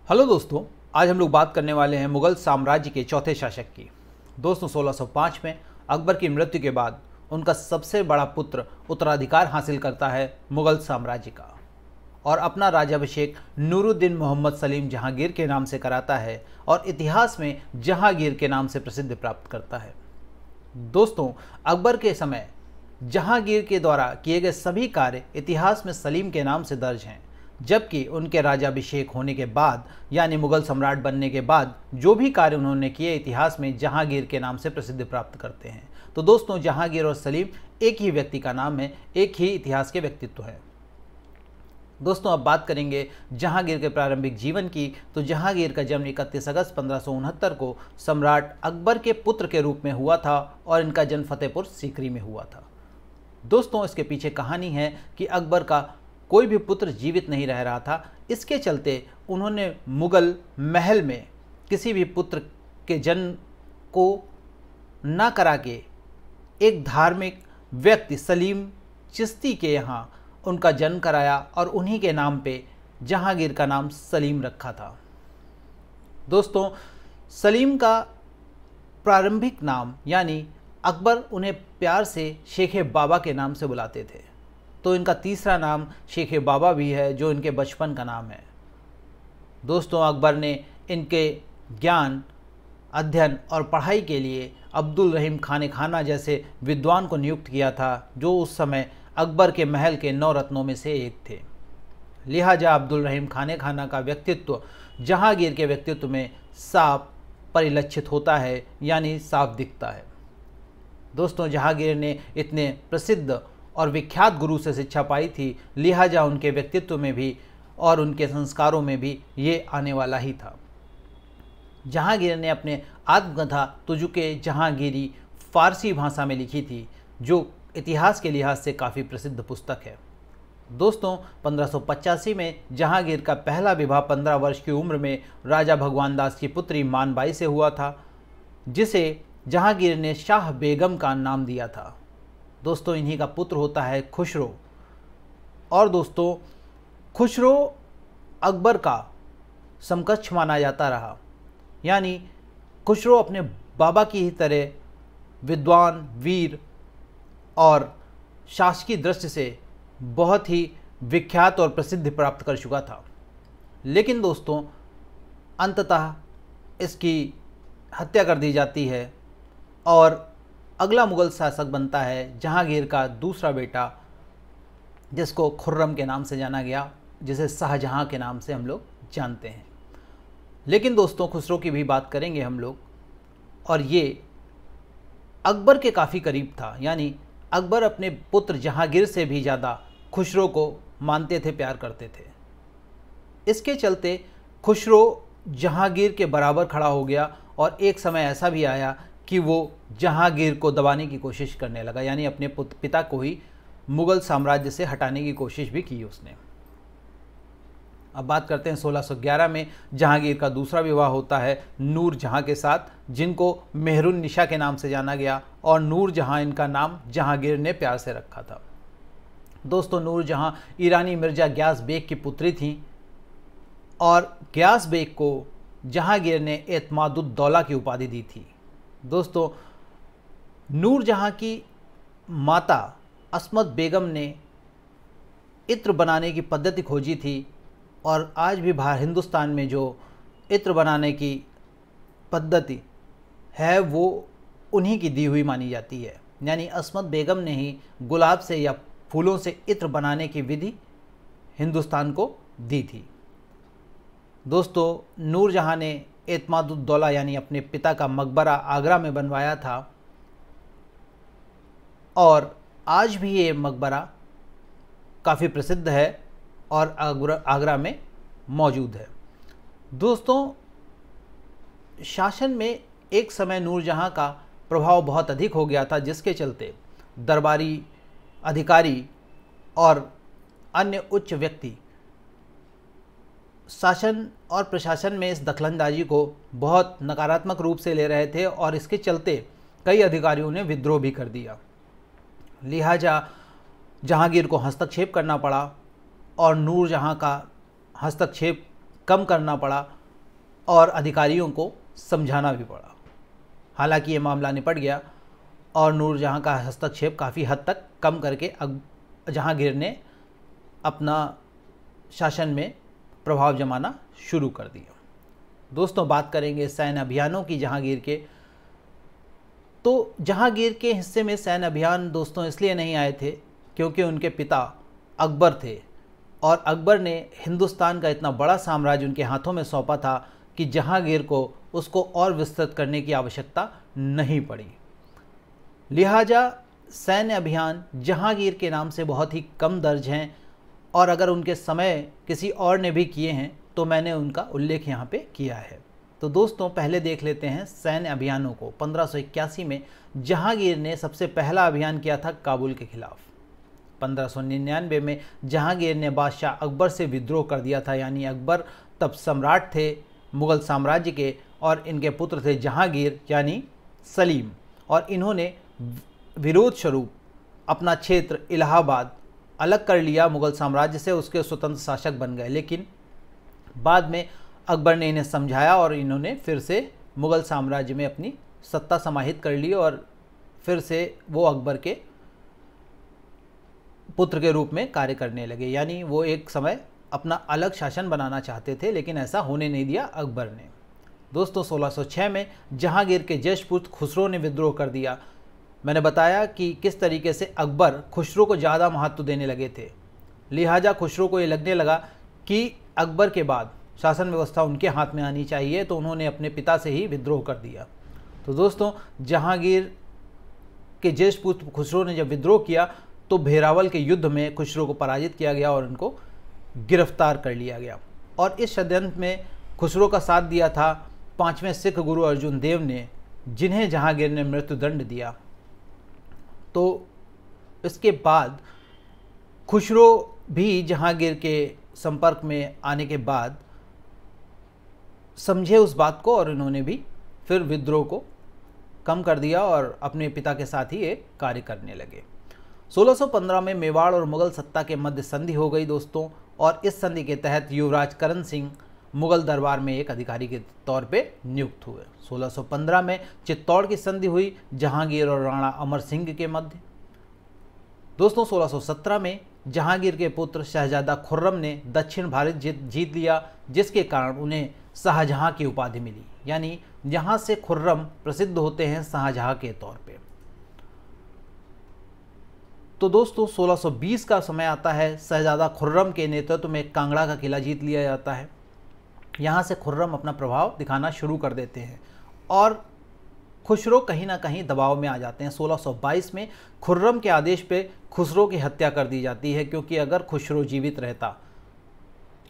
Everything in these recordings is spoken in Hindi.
हेलो दोस्तों, आज हम लोग बात करने वाले हैं मुगल साम्राज्य के चौथे शासक की। दोस्तों 1605 में अकबर की मृत्यु के बाद उनका सबसे बड़ा पुत्र उत्तराधिकार हासिल करता है मुगल साम्राज्य का और अपना राज्याभिषेक नूरुद्दीन मोहम्मद सलीम जहांगीर के नाम से कराता है और इतिहास में जहांगीर के नाम से प्रसिद्धि प्राप्त करता है। दोस्तों, अकबर के समय जहांगीर के द्वारा किए गए सभी कार्य इतिहास में सलीम के नाम से दर्ज हैं, जबकि उनके राज्याभिषेक होने के बाद यानी मुगल सम्राट बनने के बाद जो भी कार्य उन्होंने किए इतिहास में जहांगीर के नाम से प्रसिद्धि प्राप्त करते हैं। तो दोस्तों, जहांगीर और सलीम एक ही व्यक्ति का नाम है, एक ही इतिहास के व्यक्तित्व हैं। दोस्तों, अब बात करेंगे जहांगीर के प्रारंभिक जीवन की। तो जहांगीर का जन्म 31 अगस्त 1569 को सम्राट अकबर के पुत्र के रूप में हुआ था और इनका जन्म फतेहपुर सीकरी में हुआ था। दोस्तों, इसके पीछे कहानी है कि अकबर का कोई भी पुत्र जीवित नहीं रह रहा था। इसके चलते उन्होंने मुगल महल में किसी भी पुत्र के जन्म को ना करा के एक धार्मिक व्यक्ति सलीम चिश्ती के यहाँ उनका जन्म कराया और उन्हीं के नाम पे जहांगीर का नाम सलीम रखा था। दोस्तों, सलीम का प्रारंभिक नाम यानी अकबर उन्हें प्यार से शेख बाबा के नाम से बुलाते थे, तो इनका तीसरा नाम शेख बाबा भी है जो इनके बचपन का नाम है। दोस्तों, अकबर ने इनके ज्ञान, अध्ययन और पढ़ाई के लिए अब्दुल रहीम खाने खाना जैसे विद्वान को नियुक्त किया था, जो उस समय अकबर के महल के 9 रत्नों में से एक थे। लिहाजा अब्दुल रहीम खाने खाना का व्यक्तित्व जहांगीर के व्यक्तित्व में साफ परिलक्षित होता है, यानी साफ दिखता है। दोस्तों, जहांगीर ने इतने प्रसिद्ध और विख्यात गुरु से शिक्षा पाई थी, लिहाजा उनके व्यक्तित्व में भी और उनके संस्कारों में भी ये आने वाला ही था। जहांगीर ने अपने आत्मकथा तुजुके जहांगीरी फारसी भाषा में लिखी थी, जो इतिहास के लिहाज से काफ़ी प्रसिद्ध पुस्तक है। दोस्तों, 1585 में जहांगीर का पहला विवाह 15 वर्ष की उम्र में राजा भगवान दास की पुत्री मानबाई से हुआ था, जिसे जहांगीर ने शाह बेगम का नाम दिया था। दोस्तों, इन्हीं का पुत्र होता है खुसरो। और दोस्तों, खुसरो अकबर का समकक्ष माना जाता रहा, यानी खुसरो अपने बाबा की ही तरह विद्वान, वीर और शासकीय दृष्टि से बहुत ही विख्यात और प्रसिद्धि प्राप्त कर चुका था। लेकिन दोस्तों, अंततः इसकी हत्या कर दी जाती है और अगला मुगल शासक बनता है जहांगीर का दूसरा बेटा, जिसको खुर्रम के नाम से जाना गया, जिसे शाहजहां के नाम से हम लोग जानते हैं। लेकिन दोस्तों, खुसरो की भी बात करेंगे हम लोग, और ये अकबर के काफ़ी करीब था, यानी अकबर अपने पुत्र जहांगीर से भी ज़्यादा खुसरो को मानते थे, प्यार करते थे। इसके चलते खुसरो जहांगीर के बराबर खड़ा हो गया और एक समय ऐसा भी आया कि वो जहांगीर को दबाने की कोशिश करने लगा, यानी अपने पिता को ही मुगल साम्राज्य से हटाने की कोशिश भी की उसने। अब बात करते हैं 1611 में जहांगीर का दूसरा विवाह होता है नूर जहां के साथ, जिनको मेहरुन निशा के नाम से जाना गया, और नूर जहां इनका नाम जहांगीर ने प्यार से रखा था। दोस्तों, नूर जहां ईरानी मिर्जा ग्यास बेग की पुत्री थी और ग्यास बेग को जहांगीर ने एतमादुद्दौला की उपाधि दी थी। दोस्तों, नूर जहां की माता अस्मत बेगम ने इत्र बनाने की पद्धति खोजी थी, और आज भी हिंदुस्तान में जो इत्र बनाने की पद्धति है वो उन्हीं की दी हुई मानी जाती है, यानी अस्मत बेगम ने ही गुलाब से या फूलों से इत्र बनाने की विधि हिंदुस्तान को दी थी। दोस्तों, नूरजहां ने एतमादुद्दौला यानी अपने पिता का मकबरा आगरा में बनवाया था, और आज भी ये मकबरा काफ़ी प्रसिद्ध है और आगरा में मौजूद है। दोस्तों, शासन में एक समय नूरजहां का प्रभाव बहुत अधिक हो गया था, जिसके चलते दरबारी अधिकारी और अन्य उच्च व्यक्ति शासन और प्रशासन में इस दखलंदाजी को बहुत नकारात्मक रूप से ले रहे थे, और इसके चलते कई अधिकारियों ने विद्रोह भी कर दिया। लिहाजा जहांगीर को हस्तक्षेप करना पड़ा और नूरजहां का हस्तक्षेप कम करना पड़ा और अधिकारियों को समझाना भी पड़ा। हालांकि ये मामला निपट गया और नूरजहां का हस्तक्षेप काफ़ी हद तक कम करके जहांगीर ने अपना शासन में प्रभाव जमाना शुरू कर दिया। दोस्तों, बात करेंगे सैन्य अभियानों की जहांगीर के। तो जहांगीर के हिस्से में सैन्य अभियान दोस्तों इसलिए नहीं आए थे क्योंकि उनके पिता अकबर थे और अकबर ने हिंदुस्तान का इतना बड़ा साम्राज्य उनके हाथों में सौंपा था कि जहांगीर को उसको और विस्तृत करने की आवश्यकता नहीं पड़ी। लिहाजा सैन्य अभियान जहांगीर के नाम से बहुत ही कम दर्ज हैं और अगर उनके समय किसी और ने भी किए हैं तो मैंने उनका उल्लेख यहाँ पे किया है। तो दोस्तों, पहले देख लेते हैं सैन्य अभियानों को। 1581 में जहांगीर ने सबसे पहला अभियान किया था काबुल के खिलाफ। 1599 में जहांगीर ने बादशाह अकबर से विद्रोह कर दिया था, यानी अकबर तब सम्राट थे मुग़ल साम्राज्य के और इनके पुत्र थे जहांगीर यानी सलीम, और इन्होंने विरोध स्वरूप अपना क्षेत्र इलाहाबाद अलग कर लिया मुग़ल साम्राज्य से, उसके स्वतंत्र शासक बन गए। लेकिन बाद में अकबर ने इन्हें समझाया और इन्होंने फिर से मुग़ल साम्राज्य में अपनी सत्ता समाहित कर ली और फिर से वो अकबर के पुत्र के रूप में कार्य करने लगे। यानी वो एक समय अपना अलग शासन बनाना चाहते थे, लेकिन ऐसा होने नहीं दिया अकबर ने। दोस्तों, 1606 में जहांगीर के ज्येष्ठ पुत्र खुसरो ने विद्रोह कर दिया। मैंने बताया कि किस तरीके से अकबर खुसरो को ज़्यादा महत्व देने लगे थे। लिहाजा खुसरो को ये लगने लगा कि अकबर के बाद शासन व्यवस्था उनके हाथ में आनी चाहिए, तो उन्होंने अपने पिता से ही विद्रोह कर दिया। तो दोस्तों, जहांगीर के ज्येष्ठ पुत्र खुसरो ने जब विद्रोह किया तो भेरावल के युद्ध में खुसरो को पराजित किया गया और उनको गिरफ्तार कर लिया गया। और इस षड्यंत्र में खुसरो का साथ दिया था 5वें सिख गुरु अर्जुन देव ने, जिन्हें जहांगीर ने मृत्युदंड दिया। तो इसके बाद खुसरो भी जहांगीर के संपर्क में आने के बाद समझे उस बात को और इन्होंने भी फिर विद्रोह को कम कर दिया और अपने पिता के साथ ही एक कार्य करने लगे। 1615 में मेवाड़ और मुग़ल सत्ता के मध्य संधि हो गई दोस्तों, और इस संधि के तहत युवराज करण सिंह मुग़ल दरबार में एक अधिकारी के तौर पे नियुक्त हुए। 1615 में चित्तौड़ की संधि हुई जहांगीर और राणा अमर सिंह के मध्य। दोस्तों, 1617 में जहांगीर के पुत्र शहजादा खुर्रम ने दक्षिण भारत जीत लिया, जिसके कारण उन्हें शाहजहां की उपाधि मिली। यानी यहाँ से खुर्रम प्रसिद्ध होते हैं शाहजहां के तौर पे। तो दोस्तों, 1620 का समय आता है। शहजादा खुर्रम के नेतृत्व में कांगड़ा का किला जीत लिया जाता है। यहाँ से खुर्रम अपना प्रभाव दिखाना शुरू कर देते हैं और खुसरो कहीं ना कहीं दबाव में आ जाते हैं। 1622 में खुर्रम के आदेश पे खुसरो की हत्या कर दी जाती है, क्योंकि अगर खुसरो जीवित रहता,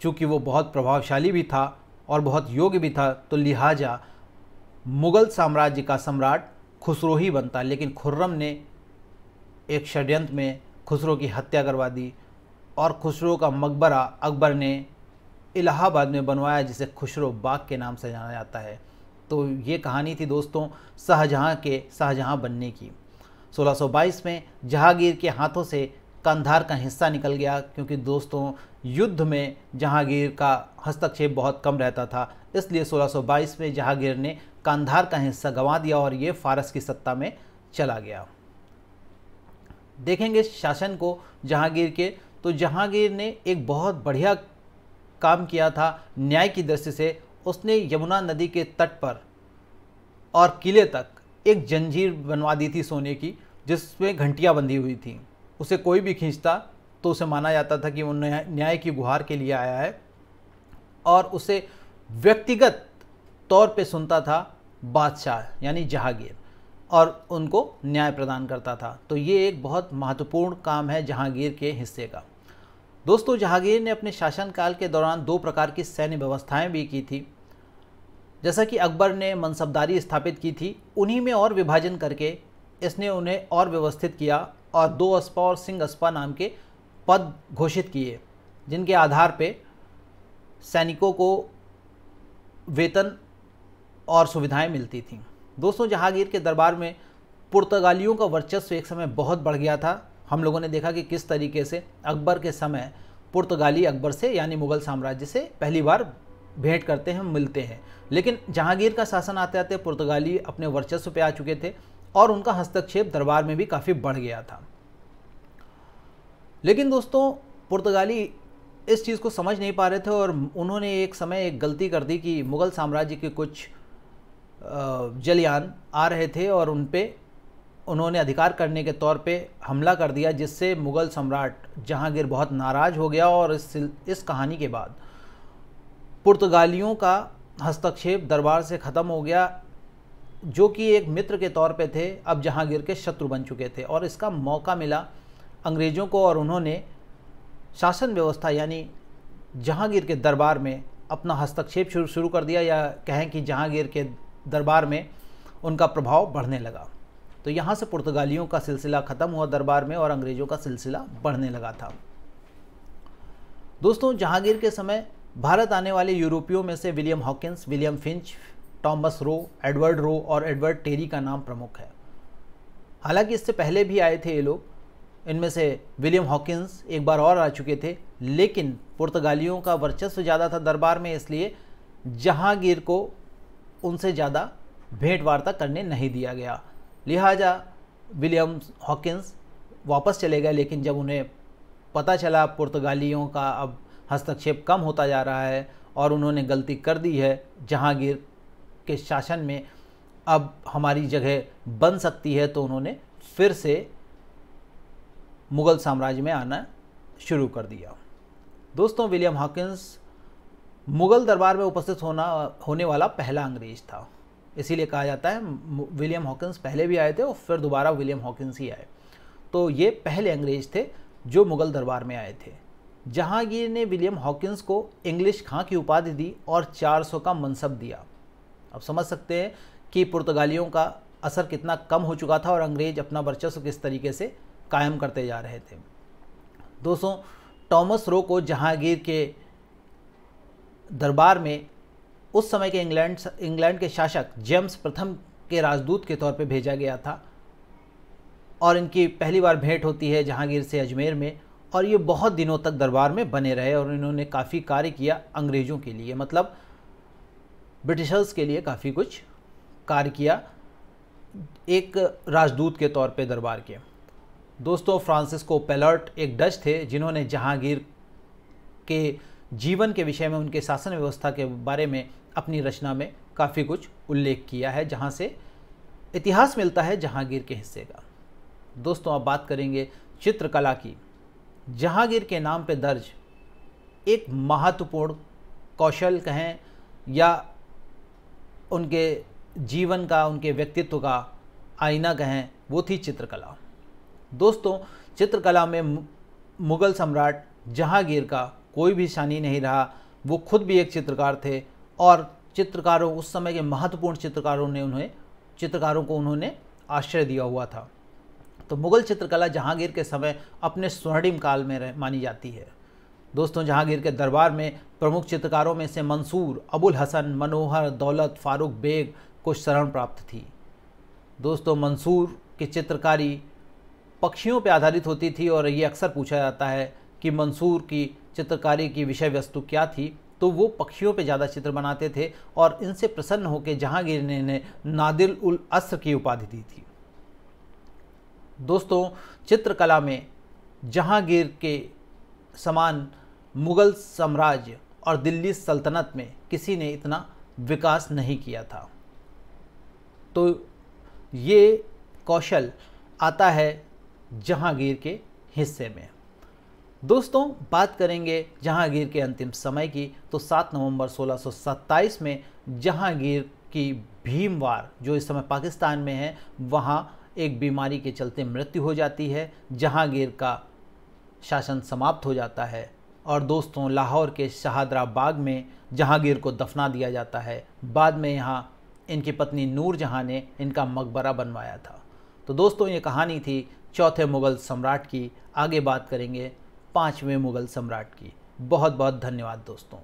चूँकि वो बहुत प्रभावशाली भी था और बहुत योग्य भी था, तो लिहाजा मुग़ल साम्राज्य का सम्राट खुसरो ही बनता। लेकिन खुर्रम ने एक षड्यंत्र में खुसरो की हत्या करवा दी और खुसरो का मकबरा अकबर ने इलाहाबाद में बनवाया, जिसे खुसरो बाग के नाम से जाना जाता है। तो ये कहानी थी दोस्तों शाहजहां बनने की। 1622 में जहांगीर के हाथों से कंधार का हिस्सा निकल गया, क्योंकि दोस्तों युद्ध में जहांगीर का हस्तक्षेप बहुत कम रहता था, इसलिए 1622 में जहांगीर ने कंधार का हिस्सा गंवा दिया और ये फारस की सत्ता में चला गया। देखेंगे शासन को जहांगीर के, तो जहांगीर ने एक बहुत बढ़िया काम किया था न्याय की दृष्टि से। उसने यमुना नदी के तट पर और किले तक एक जंजीर बनवा दी थी सोने की, जिसमें घंटियां बंधी हुई थी। उसे कोई भी खींचता तो उसे माना जाता था कि वो न्याय की गुहार के लिए आया है, और उसे व्यक्तिगत तौर पे सुनता था बादशाह यानी जहांगीर, और उनको न्याय प्रदान करता था। तो ये एक बहुत महत्वपूर्ण काम है जहांगीर के हिस्से का। दोस्तों, जहांगीर ने अपने शासनकाल के दौरान 2 प्रकार की सैन्य व्यवस्थाएं भी की थी। जैसा कि अकबर ने मनसबदारी स्थापित की थी, उन्हीं में और विभाजन करके इसने उन्हें और व्यवस्थित किया और 2 अस्पा और सिंह अस्पा नाम के पद घोषित किए, जिनके आधार पे सैनिकों को वेतन और सुविधाएं मिलती थीं। दोस्तों, जहांगीर के दरबार में पुर्तगालियों का वर्चस्व एक समय बहुत बढ़ गया था। हम लोगों ने देखा कि किस तरीके से अकबर के समय पुर्तगाली अकबर से यानी मुग़ल साम्राज्य से पहली बार भेंट करते हैं, मिलते हैं। लेकिन जहांगीर का शासन आते आते पुर्तगाली अपने वर्चस्व पे आ चुके थे और उनका हस्तक्षेप दरबार में भी काफ़ी बढ़ गया था। लेकिन दोस्तों पुर्तगाली इस चीज़ को समझ नहीं पा रहे थे और उन्होंने एक समय एक गलती कर दी कि मुग़ल साम्राज्य के कुछ जलयान आ रहे थे और उन पे उन्होंने अधिकार करने के तौर पे हमला कर दिया, जिससे मुग़ल सम्राट जहांगीर बहुत नाराज़ हो गया। और इस कहानी के बाद पुर्तगालियों का हस्तक्षेप दरबार से ख़त्म हो गया, जो कि एक मित्र के तौर पे थे, अब जहांगीर के शत्रु बन चुके थे। और इसका मौका मिला अंग्रेज़ों को और उन्होंने शासन व्यवस्था यानी जहांगीर के दरबार में अपना हस्तक्षेप शुरू कर दिया, या कहें कि जहांगीर के दरबार में उनका प्रभाव बढ़ने लगा। तो यहाँ से पुर्तगालियों का सिलसिला ख़त्म हुआ दरबार में और अंग्रेज़ों का सिलसिला बढ़ने लगा था। दोस्तों जहांगीर के समय भारत आने वाले यूरोपियों में से William Hawkins, William Finch, Thomas Roe, Edward Roe और एडवर्ड टेरी का नाम प्रमुख है। हालांकि इससे पहले भी आए थे ये लोग, इनमें से विलियम हॉकिंस एक बार और आ चुके थे, लेकिन पुर्तगालियों का वर्चस्व ज़्यादा था दरबार में, इसलिए जहांगीर को उनसे ज़्यादा भेंट वार्ता करने नहीं दिया गया। लिहाजा विलियम हॉकिंस वापस चले गए। लेकिन जब उन्हें पता चला पुर्तगालियों का अब हस्तक्षेप कम होता जा रहा है और उन्होंने गलती कर दी है, जहांगीर के शासन में अब हमारी जगह बन सकती है, तो उन्होंने फिर से मुग़ल साम्राज्य में आना शुरू कर दिया। दोस्तों विलियम हॉकिंस मुग़ल दरबार में उपस्थित होने वाला पहला अंग्रेज था, इसीलिए कहा जाता है विलियम हॉकिंस पहले भी आए थे और फिर दोबारा विलियम हॉकिंस ही आए। तो ये पहले अंग्रेज थे जो मुग़ल दरबार में आए थे। जहांगीर ने विलियम हॉकिंस को इंग्लिश खां की उपाधि दी और 400 का मनसब दिया। अब समझ सकते हैं कि पुर्तगालियों का असर कितना कम हो चुका था और अंग्रेज अपना वर्चस्व किस तरीके से कायम करते जा रहे थे। दोस्तों टॉमस रो को जहांगीर के दरबार में उस समय के इंग्लैंड के शासक जेम्स प्रथम के राजदूत के तौर पे भेजा गया था और इनकी पहली बार भेंट होती है जहांगीर से अजमेर में। और ये बहुत दिनों तक दरबार में बने रहे और इन्होंने काफ़ी कार्य किया अंग्रेज़ों के लिए, मतलब ब्रिटिशर्स के लिए काफ़ी कुछ कार्य किया एक राजदूत के तौर पे दरबार के। दोस्तों फ्रांसिस्को पेलर्ट एक डच थे जिन्होंने जहांगीर के जीवन के विषय में, उनके शासन व्यवस्था के बारे में अपनी रचना में काफ़ी कुछ उल्लेख किया है, जहाँ से इतिहास मिलता है जहांगीर के हिस्से का। दोस्तों अब बात करेंगे चित्रकला की। जहांगीर के नाम पे दर्ज एक महत्वपूर्ण कौशल कहें या उनके जीवन का, उनके व्यक्तित्व का आईना कहें, वो थी चित्रकला। दोस्तों चित्रकला में मुग़ल सम्राट जहांगीर का कोई भी शानी नहीं रहा। वो खुद भी एक चित्रकार थे और चित्रकारों, उस समय के महत्वपूर्ण चित्रकारों को उन्होंने आश्रय दिया हुआ था। तो मुग़ल चित्रकला जहांगीर के समय अपने स्वर्णिम काल में मानी जाती है। दोस्तों जहांगीर के दरबार में प्रमुख चित्रकारों में से मंसूर, अबुल हसन, मनोहर, दौलत, फारूक बेग को शरण प्राप्त थी। दोस्तों मंसूर की चित्रकारी पक्षियों पर आधारित होती थी और ये अक्सर पूछा जाता है कि मंसूर की चित्रकारी की विषय वस्तु क्या थी, तो वो पक्षियों पे ज़्यादा चित्र बनाते थे और इनसे प्रसन्न होकर जहांगीर ने इन्हें नादिर उल अस्र की उपाधि दी थी। दोस्तों चित्रकला में जहांगीर के समान मुग़ल साम्राज्य और दिल्ली सल्तनत में किसी ने इतना विकास नहीं किया था। तो ये कौशल आता है जहांगीर के हिस्से में। दोस्तों बात करेंगे जहांगीर के अंतिम समय की, तो 7 नवंबर 1627 में जहांगीर की भीमवार, जो इस समय पाकिस्तान में है, वहाँ एक बीमारी के चलते मृत्यु हो जाती है। जहांगीर का शासन समाप्त हो जाता है और दोस्तों लाहौर के शाहदरा बाग में जहांगीर को दफना दिया जाता है। बाद में यहाँ इनकी पत्नी नूर जहाँ ने इनका मकबरा बनवाया था। तो दोस्तों ये कहानी थी चौथे मुग़ल सम्राट की। आगे बात करेंगे 5वें मुग़ल सम्राट की। बहुत बहुत धन्यवाद दोस्तों।